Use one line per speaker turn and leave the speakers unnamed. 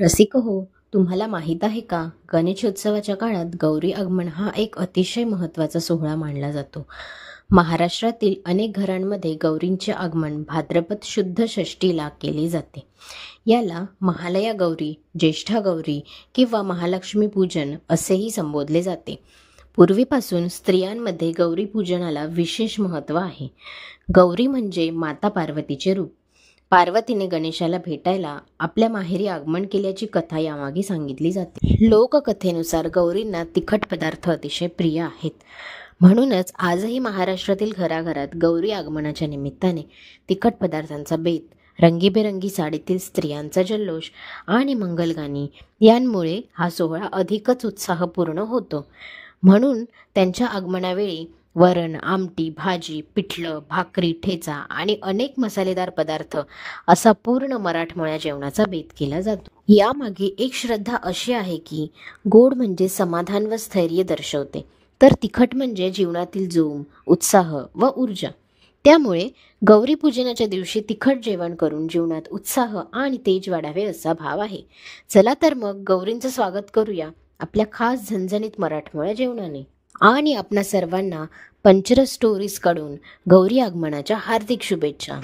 रसिक हो, तुम्हाला माहीत आहे का? गणेशोत्सवाच्या काळात गौरी आगमन हा एक अतिशय महत्त्वाचा सोहळा मानला जातो. महाराष्ट्रातील अनेक घरांमध्ये गौरींचे आगमन भाद्रपद शुद्ध षष्टीला केले जाते. याला महालया गौरी, ज्येष्ठा गौरी किंवा महालक्ष्मी पूजन असेही संबोधले जाते. पूर्वीपासून स्त्रियांमध्ये गौरी पूजनाला विशेष महत्त्व आहे. गौरी म्हणजे माता पार्वतीचे रूप. पार्वतीने गणेशाला भेटायला आपल्या माहेरी आगमन केल्याची कथा यामागे सांगितली जाते. लोककथेनुसार गौरींना तिखट पदार्थ अतिशय प्रिय आहेत. म्हणूनच आजही महाराष्ट्रातील घराघरात गौरी आगमनाच्या निमित्ताने तिखट पदार्थांचा बेत, रंगीबेरंगी साडीतील स्त्रियांचा जल्लोष आणि मंगलगाणी यांमुळे हा सोहळा अधिकच उत्साहपूर्ण होतो. म्हणून त्यांच्या आगमनावेळी वरण, आमटी, भाजी, पिठलं, भाकरी, ठेचा आणि अनेक मसालेदार पदार्थ असा पूर्ण मराठमोळ्या जेवणाचा बेत केला जातो. यामागे एक श्रद्धा अशी आहे की गोड म्हणजे समाधान व स्थैर्य दर्शवते, तर तिखट म्हणजे जीवनातील जोम, उत्साह व ऊर्जा. त्यामुळे गौरी पूजनाच्या दिवशी तिखट जेवण करून जीवनात उत्साह आणि तेज वाढावे असा भाव आहे. चला तर मग गौरींचं स्वागत करूया आपल्या खास झणझणीत मराठमोळ्या जेवणाने. आणि आपणा सर्वांना पंचरस स्टोरीज कडून गौरी आगमनाच्या हार्दिक शुभेच्छा.